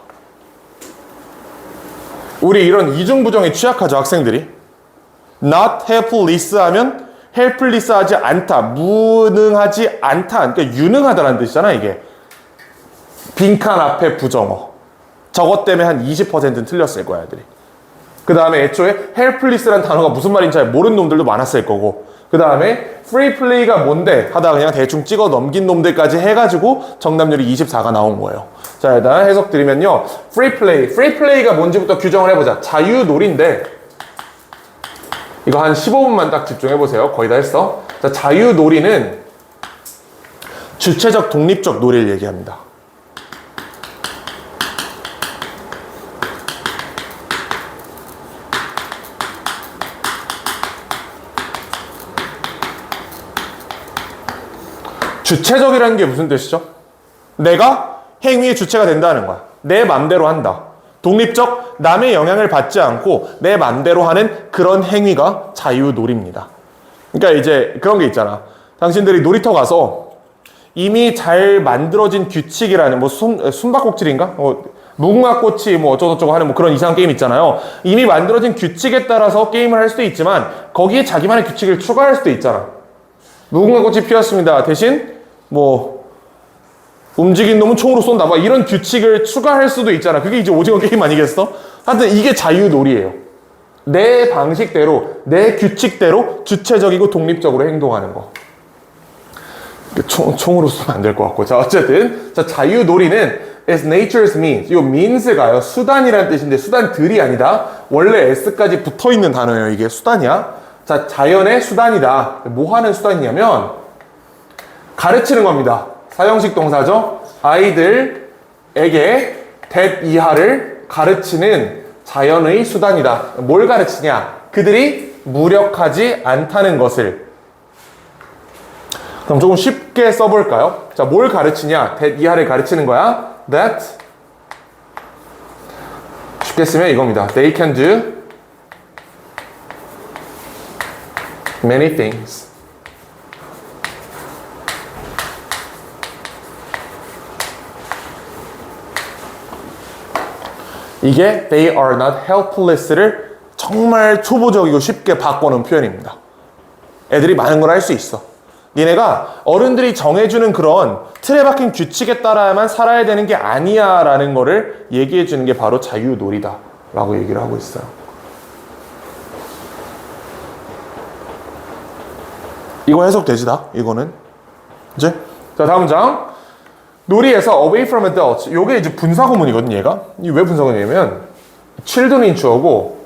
우리 이런 이중부정에 취약하죠 학생들이. not helpless 하면 helpless 하지 않다, 무능하지 않다, 그러니까 유능하다라는 뜻이잖아 이게. 빈칸 앞에 부정어. 저것 때문에 한 20%는 틀렸을 거야 애들이. 그 다음에 애초에 helpless라는 단어가 무슨 말인지 잘 모르는 놈들도 많았을 거고, 그 다음에 free play가 뭔데 하다가 그냥 대충 찍어 넘긴 놈들까지 해가지고 정답률이 24가 나온 거예요. 자, 일단 해석 드리면요, free play가 뭔지부터 규정을 해보자. 자유놀이인데, 이거 한 15분만 딱 집중해보세요. 거의 다 했어. 자, 자유놀이는 주체적 독립적 놀이를 얘기합니다. 주체적이라는 게 무슨 뜻이죠? 내가 행위의 주체가 된다는 거야. 내 맘대로 한다. 독립적, 남의 영향을 받지 않고 내 맘대로 하는 그런 행위가 자유놀이입니다. 그러니까 이제 그런 게 있잖아. 당신들이 놀이터 가서 이미 잘 만들어진 규칙이라는 뭐 숨바꼭질인가? 무궁화꽃이 뭐 어쩌고저쩌고 하는 뭐 그런 이상한 게임 있잖아요. 이미 만들어진 규칙에 따라서 게임을 할 수도 있지만 거기에 자기만의 규칙을 추가할 수도 있잖아. 무궁화꽃이 피었습니다. 대신 뭐 움직인 놈은 총으로 쏜다. 막 이런 규칙을 추가할 수도 있잖아. 그게 이제 오징어 게임 아니겠어? 하여튼 이게 자유놀이예요. 내 방식대로, 내 규칙대로 주체적이고 독립적으로 행동하는 거. 총으로 쏘면 안 될 것 같고. 자, 어쨌든 자, 자유놀이는 is nature's means. 이 means가요, 수단이라는 뜻인데 수단들이 아니다. 원래 s까지 붙어있는 단어예요. 이게 수단이야. 자, 자연의 수단이다. 뭐 하는 수단이냐면 가르치는 겁니다. 사형식 동사죠. 아이들에게 that 이하를 가르치는 자연의 수단이다. 뭘 가르치냐? 그들이 무력하지 않다는 것을. 그럼 조금 쉽게 써볼까요? 자, 뭘 가르치냐? that 이하를 가르치는 거야. that 쉽게 쓰면 이겁니다. They can do many things. 이게 they are not helpless를 정말 초보적이고 쉽게 바꿔놓은 표현입니다. 애들이 많은 걸 할 수 있어. 니네가 어른들이 정해주는 그런 틀에 박힌 규칙에 따라야만 살아야 되는 게 아니야 라는 거를 얘기해주는 게 바로 자유놀이다 라고 얘기를 하고 있어요. 이거 해석되지 다? 이거는 이제 자, 다음 장. 놀이에서 away from adults. 요게 이제 분사구문이거든, 얘가. 이게 왜 분사구문이냐면 children인 주어고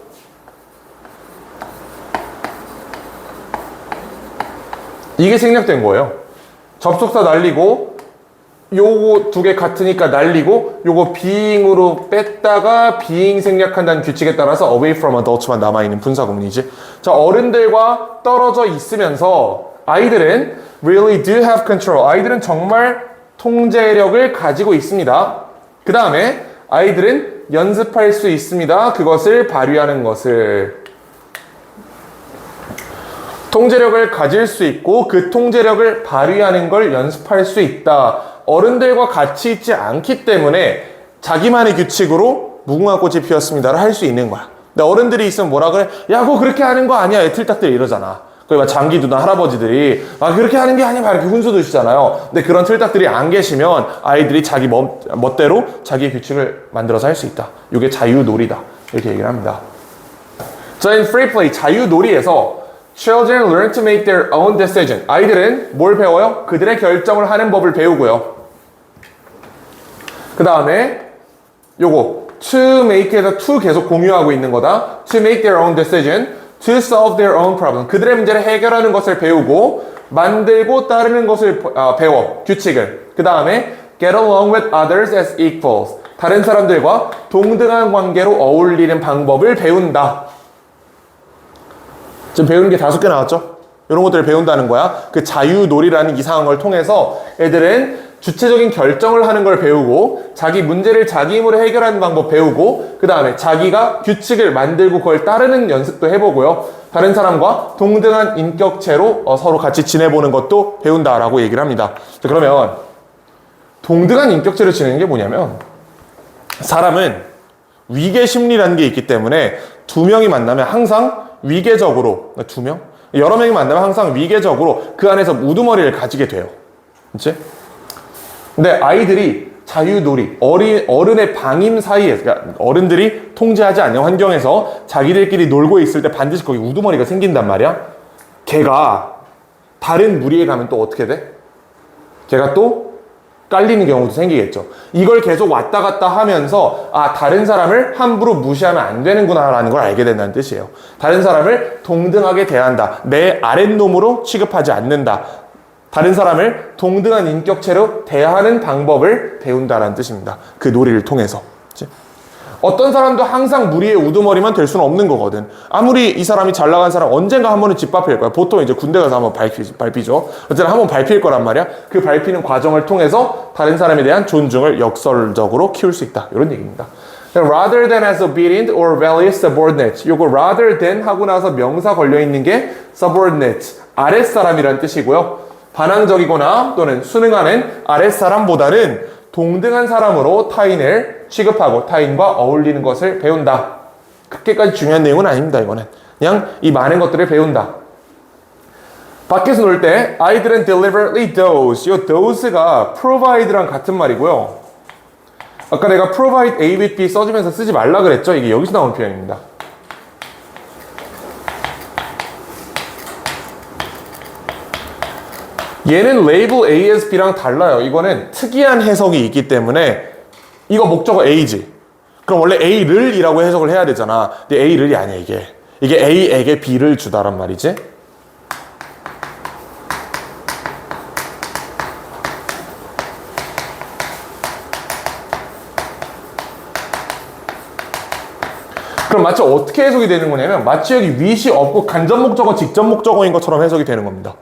이게 생략된 거예요. 접속사 날리고 요거 두 개 같으니까 날리고 요거 being으로 뺐다가 being 생략한다는 규칙에 따라서 away from adults만 남아있는 분사구문이지. 자, 어른들과 떨어져 있으면서 아이들은 really do have control. 아이들은 정말 통제력을 가지고 있습니다. 그 다음에 아이들은 연습할 수 있습니다. 그것을 발휘하는 것을. 통제력을 가질 수 있고 그 통제력을 발휘하는 걸 연습할 수 있다. 어른들과 같이 있지 않기 때문에 자기만의 규칙으로 무궁화꽃이 피었습니다를 할 수 있는 거야. 근데 어른들이 있으면 뭐라 그래? 야, 그거 그렇게 하는 거 아니야. 애틀딱들 이러잖아. 거기 막 장기 누나 할아버지들이 그렇게 하는 게 아니야. 막 이렇게 훈수 두시잖아요. 근데 그런 틀딱들이 안 계시면 아이들이 자기 멋대로 자기의 규칙을 만들어서 할 수 있다. 이게 자유놀이다. 이렇게 얘기를 합니다. 자, in free play, 자유놀이에서 Children learn to make their own decision. 아이들은 뭘 배워요? 그들의 결정을 하는 법을 배우고요. 그 다음에 요거 to make에서 to 계속 공유하고 있는 거다. To make their own decision. To solve their own problem. 그들의 문제를 해결하는 것을 배우고 만들고 따르는 것을 배워. 규칙을. 그 다음에 get along with others as equals. 다른 사람들과 동등한 관계로 어울리는 방법을 배운다. 지금 배우는 게 5개 나왔죠? 이런 것들을 배운다는 거야. 그 자유놀이라는 이상한 걸 통해서 애들은 주체적인 결정을 하는 걸 배우고 자기 문제를 자기 힘으로 해결하는 방법 배우고 그 다음에 자기가 규칙을 만들고 그걸 따르는 연습도 해보고요. 다른 사람과 동등한 인격체로 서로 같이 지내보는 것도 배운다라고 얘기를 합니다. 자, 그러면 동등한 인격체로 지내는 게 뭐냐면 사람은 위계 심리라는 게 있기 때문에 두 명이 만나면 항상 위계적으로 두 명? 여러 명이 만나면 항상 위계적으로 그 안에서 우두머리를 가지게 돼요. 그치? 근데 아이들이 자유놀이, 어른의 방임 사이에, 그러니까 어른들이 통제하지 않는 환경에서 자기들끼리 놀고 있을 때 반드시 거기 우두머리가 생긴단 말이야. 걔가 다른 무리에 가면 또 어떻게 돼? 걔가 또 깔리는 경우도 생기겠죠. 이걸 계속 왔다 갔다 하면서 다른 사람을 함부로 무시하면 안 되는구나 라는 걸 알게 된다는 뜻이에요. 다른 사람을 동등하게 대한다. 내 아랫놈으로 취급하지 않는다. 다른 사람을 동등한 인격체로 대하는 방법을 배운다라는 뜻입니다. 그 놀이를 통해서. 그치? 어떤 사람도 항상 무리의 우두머리만 될 수는 없는 거거든. 아무리 이 사람이 잘 나간 사람 언젠가 한 번은 짓밟힐 거야. 보통 이제 군대 가서 한번 밟히죠. 어쨌든 한번 밟힐 거란 말이야. 그 밟히는 과정을 통해서 다른 사람에 대한 존중을 역설적으로 키울 수 있다. 이런 얘기입니다. Rather than as obedient or rebellious subordinate. 요거 rather than 하고 나서 명사 걸려있는 게 subordinate. 아랫사람이라는 뜻이고요. 반항적이거나 또는 순응하는 아랫사람보다는 동등한 사람으로 타인을 취급하고 타인과 어울리는 것을 배운다. 그렇게까지 중요한 내용은 아닙니다. 이거는 그냥 이 많은 것들을 배운다. 밖에서 놀 때 아이들은 deliberately doze. 이 doze가 provide랑 같은 말이고요. 아까 내가 provide A with B 써주면서 쓰지 말라 그랬죠? 이게 여기서 나온 표현입니다. 얘는 레이블 A as B랑 달라요. 이거는 특이한 해석이 있기 때문에 이거 목적어 A지. 그럼 원래 A를 이라고 해석을 해야 되잖아. 근데 A를이 아니야 이게. 이게 A에게 B를 주다란 말이지. 그럼 마치 어떻게 해석이 되는 거냐면 마치 여기 with이 없고 간접 목적어 직접 목적어인 것처럼 해석이 되는 겁니다.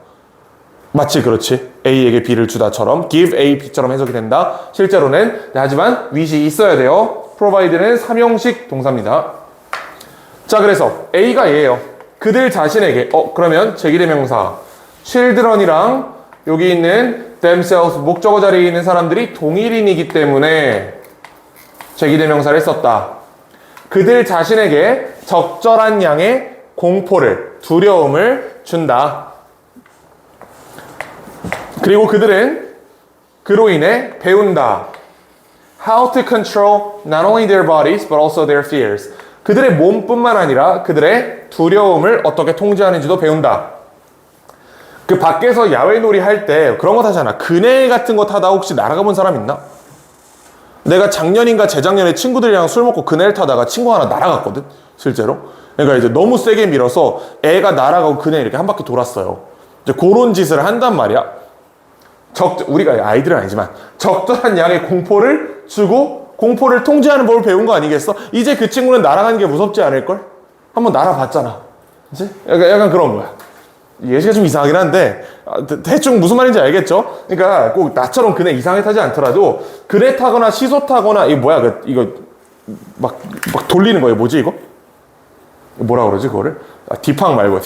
마치 그렇지. A에게 B를 주다처럼 give A, B처럼 해석이 된다. 실제로는 하지만 with이 있어야 돼요. provide는 3형식 동사입니다. 자, 그래서 A가 얘예요. 그들 자신에게 그러면 제기대명사 children이랑 여기 있는 themselves 목적어 자리에 있는 사람들이 동일인이기 때문에 제기대명사를 썼다. 그들 자신에게 적절한 양의 공포를, 두려움을 준다. 그리고 그들은 그로 인해 배운다. How to control not only their bodies but also their fears. 그들의 몸뿐만 아니라 그들의 두려움을 어떻게 통제하는지도 배운다. 그 밖에서 야외놀이 할 때 그런 거 타잖아. 그네 같은 거 타다 혹시 날아가 본 사람 있나? 내가 작년인가 재작년에 친구들이랑 술 먹고 그네를 타다가 친구 하나 날아갔거든, 실제로. 그러니까 이제 너무 세게 밀어서 애가 날아가고 그네 이렇게 한 바퀴 돌았어요. 이제 그런 짓을 한단 말이야. 우리가 아이들은 아니지만 적절한 양의 공포를 주고 공포를 통제하는 법을 배운 거 아니겠어? 이제 그 친구는 날아가는 게 무섭지 않을걸? 한번 날아봤잖아. 그치? 약간 그런 거야. 예시가 좀 이상하긴 한데 대충 무슨 말인지 알겠죠? 그러니까 꼭 나처럼 그네 이상하게 타지 않더라도 그네 타거나 시소 타거나 이거 막 돌리는 거예요. 뭐지 이거? 뭐라 그러지 그거를? 디팡 말고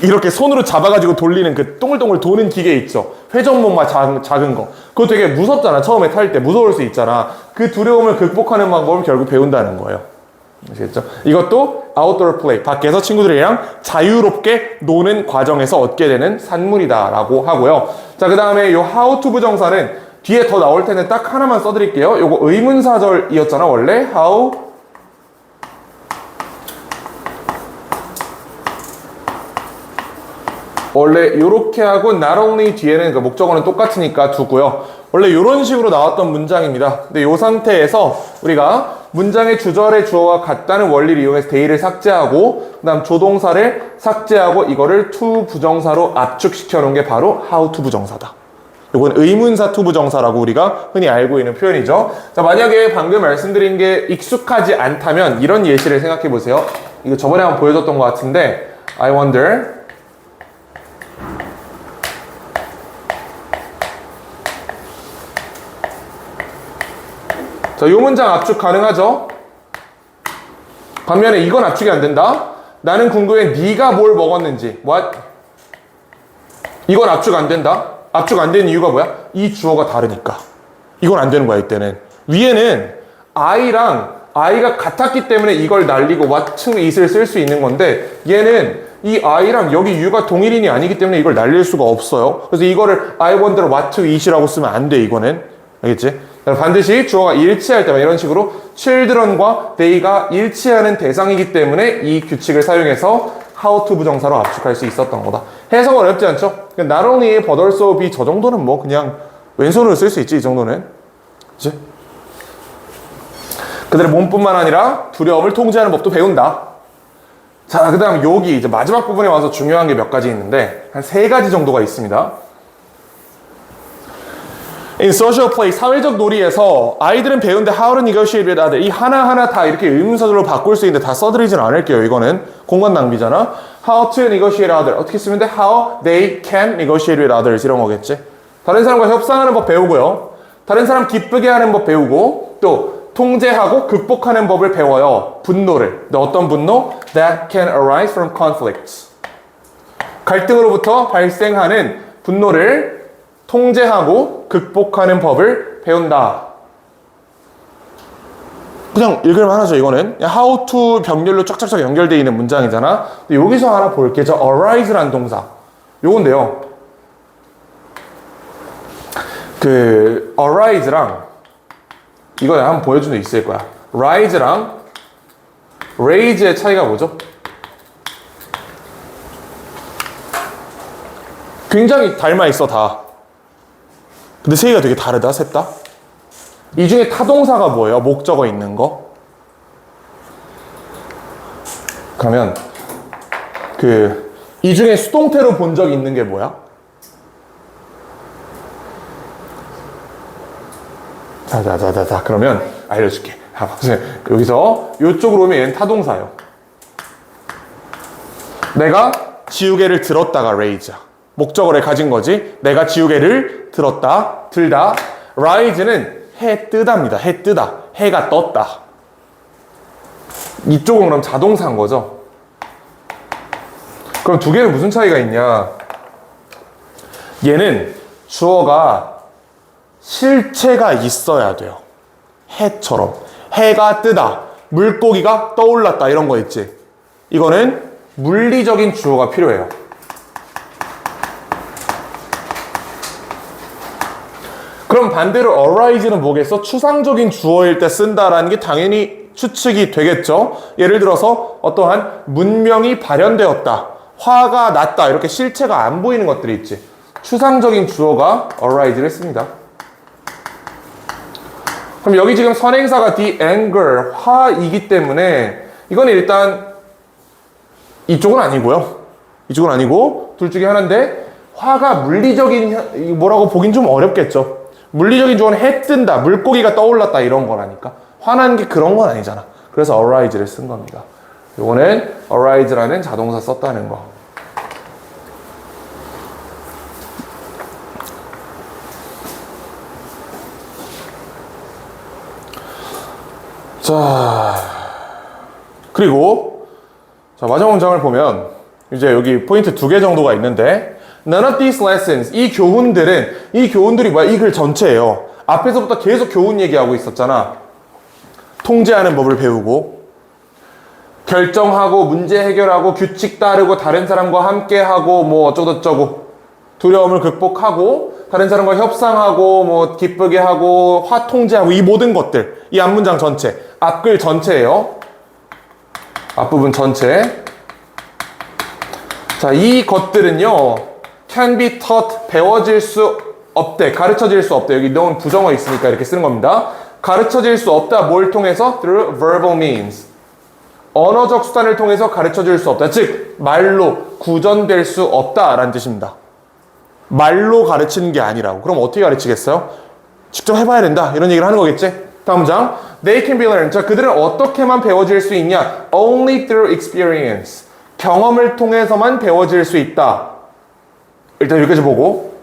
이렇게 손으로 잡아가지고 돌리는 그 동글동글 도는 기계 있죠. 회전목마 작은 거. 그거 되게 무섭잖아. 처음에 탈 때 무서울 수 있잖아. 그 두려움을 극복하는 방법을 결국 배운다는 거예요. 아시겠죠? 이것도 아웃도어 플레이, 밖에서 친구들이랑 자유롭게 노는 과정에서 얻게 되는 산물이다 라고 하고요. 자, 그 다음에 요 how to 부정사는 뒤에 더 나올 텐데 딱 하나만 써드릴게요. 요거 의문사절이었잖아 원래. how 원래 요렇게 하고 not only 뒤에는 그 목적어는 똑같으니까 두고요. 원래 요런 식으로 나왔던 문장입니다. 근데 요 상태에서 우리가 문장의 주절의 주어와 같다는 원리를 이용해서 대의를 삭제하고 그 다음 조동사를 삭제하고 이거를 to 부정사로 압축시켜 놓은 게 바로 how to 부정사다. 이건 의문사 to 부정사라고 우리가 흔히 알고 있는 표현이죠. 자, 만약에 방금 말씀드린 게 익숙하지 않다면 이런 예시를 생각해 보세요. 이거 저번에 한번 보여줬던 것 같은데 I wonder 자, 요 문장 압축 가능하죠? 반면에 이건 압축이 안 된다. 나는 궁금해 네가 뭘 먹었는지. What? 이건 압축 안 된다. 압축 안 되는 이유가 뭐야? 이 주어가 다르니까. 이건 안 되는 거야 이때는. 위에는 I랑 I가 같았기 때문에 이걸 날리고 what to it을 쓸 수 있는 건데 얘는 이 I랑 여기 U가 동일인이 아니기 때문에 이걸 날릴 수가 없어요. 그래서 이거를 I wonder what to eat이라고 쓰면 안 돼, 이거는. 알겠지? 반드시 주어가 일치할 때만 이런 식으로 children과 they가 일치하는 대상이기 때문에 이 규칙을 사용해서 how to 부정사로 압축할 수 있었던 거다. 해석 어렵지 않죠? not only but also be 저 정도는 뭐 그냥 왼손으로 쓸 수 있지, 이 정도는. 그치? 그들의 몸뿐만 아니라 두려움을 통제하는 법도 배운다. 자, 그 다음 여기 이제 마지막 부분에 와서 중요한 게 몇 가지 있는데 한 3가지 정도가 있습니다. In social play, 사회적 놀이에서 아이들은 배운데 how to negotiate with others. 이 하나하나 다 이렇게 의문사절로 바꿀 수 있는데 다 써드리진 않을게요. 이거는 공간 낭비잖아. How to negotiate with others. 어떻게 쓰면 돼? How they can negotiate with others. 이런 거겠지. 다른 사람과 협상하는 법 배우고요. 다른 사람 기쁘게 하는 법 배우고 또 통제하고 극복하는 법을 배워요. 분노를. 근데 어떤 분노? That can arise from conflicts. 갈등으로부터 발생하는 분노를 통제하고 극복하는 법을 배운다. 그냥 읽을만 하죠, 이거는. How to 병렬로 쫙쫙쫙 연결되어 있는 문장이잖아. 근데 여기서 하나 볼게요. 저 arise라는 동사. 요건데요. 그 arise랑 이거 한번 보여준 적 있을 거야. rise랑 raise의 차이가 뭐죠? 굉장히 닮아 있어, 다. 근데 세 개가 되게 다르다, 셋 다. 이 중에 타동사가 뭐예요? 목적어 있는 거? 그러면 이 중에 수동태로 본 적 있는 게 뭐야? 자, 그러면 알려줄게. 여기서 이쪽으로 오면 얘는 타동사예요. 내가 지우개를 들었다가 raise야. 목적어를 가진 거지. 내가 지우개를 들었다, 들다. rise는 해 뜨다입니다. 해 뜨다. 해가 떴다. 이쪽은 그럼 자동사인 거죠. 그럼 두 개는 무슨 차이가 있냐? 얘는 주어가 실체가 있어야 돼요. 해처럼. 해가 뜨다. 물고기가 떠올랐다. 이런 거 있지. 이거는 물리적인 주어가 필요해요. 그럼 반대로 arise는 뭐겠어? 추상적인 주어일 때 쓴다라는 게 당연히 추측이 되겠죠. 예를 들어서 어떠한 문명이 발현되었다. 화가 났다. 이렇게 실체가 안 보이는 것들이 있지. 추상적인 주어가 arise를 씁니다. 그럼 여기 지금 선행사가 the anger, 화이기 때문에 이건 일단 이쪽은 아니고요. 이쪽은 아니고 둘 중에 하나인데 화가 물리적인 뭐라고 보긴 좀 어렵겠죠. 물리적인 주어는 해 뜬다, 물고기가 떠올랐다 이런 거라니까. 화난 게 그런 건 아니잖아. 그래서 arise를 쓴 겁니다. 요거는 arise라는 자동사 썼다는 거. 자, 그리고 자, 마지막 문장을 보면 이제 여기 포인트 2개 정도가 있는데 None of these lessons, 이 교훈들이 뭐야? 이 글 전체예요. 앞에서부터 계속 교훈 얘기하고 있었잖아. 통제하는 법을 배우고 결정하고 문제 해결하고 규칙 따르고 다른 사람과 함께하고 뭐 어쩌고저쩌고 두려움을 극복하고 다른 사람과 협상하고 뭐 기쁘게 하고 화 통제하고 이 모든 것들 이 앞문장 전체 앞글 전체예요. 앞부분 전체. 자, 이 것들은요 can be taught 배워질 수 없대. 가르쳐질 수 없대. 여기 너무 부정어 있으니까 이렇게 쓰는 겁니다. 가르쳐질 수 없다. 뭘 통해서? through verbal means. 언어적 수단을 통해서 가르쳐질 수 없다. 즉 말로 구전될 수 없다라는 뜻입니다. 말로 가르치는 게 아니라고. 그럼 어떻게 가르치겠어요? 직접 해봐야 된다. 이런 얘기를 하는 거겠지? 다음 문장. They can be learned. 자, 그들은 어떻게만 배워질 수 있냐? Only through experience. 경험을 통해서만 배워질 수 있다. 일단 여기까지 보고.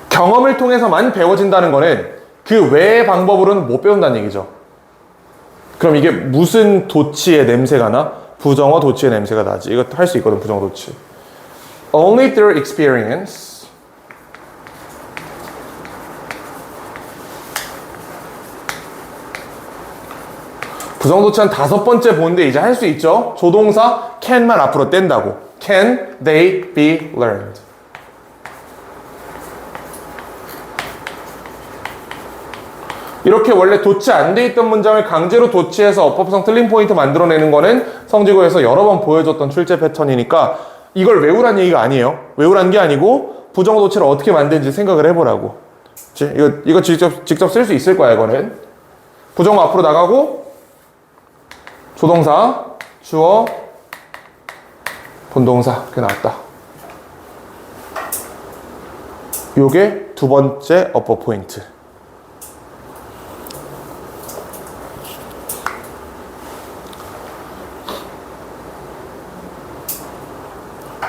경험을 통해서만 배워진다는 거는 그 외의 방법으로는 못 배운다는 얘기죠. 그럼 이게 무슨 도치의 냄새가 나? 부정어 도치의 냄새가 나지. 이거 할 수 있거든, 부정어 도치. Only through experience. 부정도치 한 5번째 보는데 이제 할 수 있죠. 조동사 can만 앞으로 뗀다고. Can they be learned? 이렇게 원래 도치 안 돼 있던 문장을 강제로 도치해서 어법성 틀린 포인트 만들어내는 거는 성지고에서 여러 번 보여줬던 출제 패턴이니까 이걸 외우란 얘기가 아니에요. 외우란 게 아니고 부정도치를 어떻게 만드는지 생각을 해보라고. 그치? 이거 직접 쓸 수 있을 거야, 이거는. 부정 앞으로 나가고 조동사, 주어, 본동사 그게 나왔다. 요게 두 번째 어법 포인트.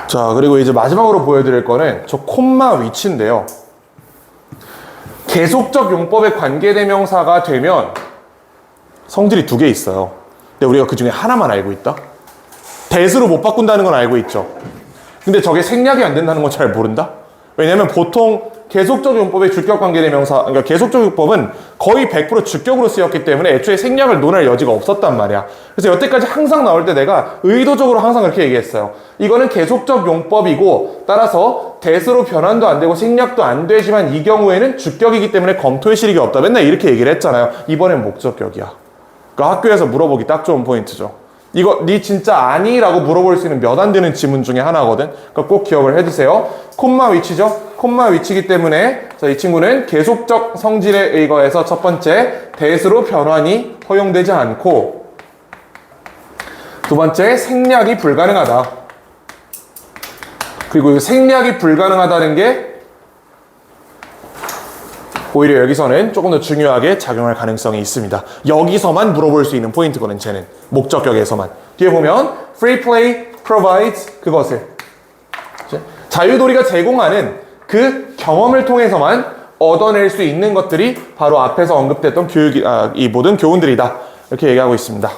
자, 그리고 이제 마지막으로 보여드릴 거는 저 콤마 위치인데요. 계속적 용법의 관계대명사가 되면 성질이 2개 있어요. 근데 우리가 그 중에 하나만 알고 있다? 대수로 못 바꾼다는 건 알고 있죠. 근데 저게 생략이 안 된다는 건 잘 모른다? 왜냐면 보통 계속적 용법의 주격 관계대명사, 그러니까 계속적 용법은 거의 100% 주격으로 쓰였기 때문에 애초에 생략을 논할 여지가 없었단 말이야. 그래서 여태까지 항상 나올 때 내가 의도적으로 항상 그렇게 얘기했어요. 이거는 계속적 용법이고 따라서 대수로 변환도 안 되고 생략도 안 되지만 이 경우에는 주격이기 때문에 검토의 실익이 없다. 맨날 이렇게 얘기를 했잖아요. 이번엔 목적격이야. 그러니까 학교에서 물어보기 딱 좋은 포인트죠. 이거 니 진짜 아니? 라고 물어볼 수 있는 몇 안 되는 지문 중에 하나거든. 그러니까 꼭 기억을 해두세요. 콤마 위치죠. 콤마 위치이기 때문에 자, 이 친구는 계속적 성질에 의거해서 첫 번째 대수로 변환이 허용되지 않고 두 번째 생략이 불가능하다. 그리고 생략이 불가능하다는 게 오히려 여기서는 조금 더 중요하게 작용할 가능성이 있습니다. 여기서만 물어볼 수 있는 포인트거든, 쟤는. 목적격에서만. 뒤에 보면 free play provides 그것을. 자유도리가 제공하는 그 경험을 통해서만 얻어낼 수 있는 것들이 바로 앞에서 언급됐던 이 모든 교훈들이다. 이렇게 얘기하고 있습니다.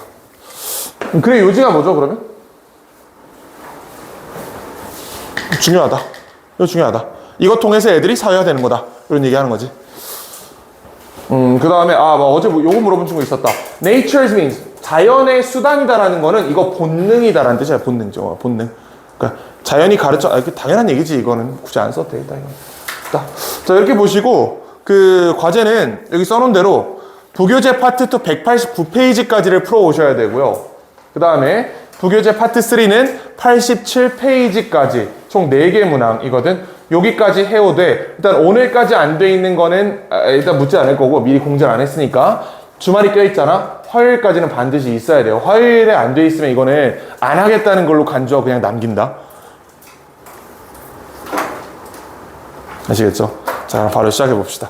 그래, 요지가 뭐죠, 그러면? 중요하다. 이거 중요하다. 이것 통해서 애들이 사회화되는 거다. 이런 얘기하는 거지. 그 다음에, 어제 요거 물어본 친구 있었다. Nature's means. 자연의 수단이다라는 거는 이거 본능이다라는 뜻이야, 본능죠. 본능. 그러니까 자연이 가르쳐, 당연한 얘기지, 이거는. 굳이 안 써도 되겠다, 이거. 자, 이렇게 보시고, 그 과제는 여기 써놓은 대로 부교재 파트 2 189페이지까지를 풀어오셔야 되고요. 그 다음에 부교재 파트 3는 87페이지까지 총 4개 문항이거든. 여기까지 해오되 일단 오늘까지 안 돼 있는 거는 일단 묻지 않을 거고 미리 공지를 안 했으니까 주말이 껴있잖아. 화요일까지는 반드시 있어야 돼요. 화요일에 안 돼 있으면 이거는 안 하겠다는 걸로 간주하고 그냥 남긴다. 아시겠죠? 자, 바로 시작해 봅시다.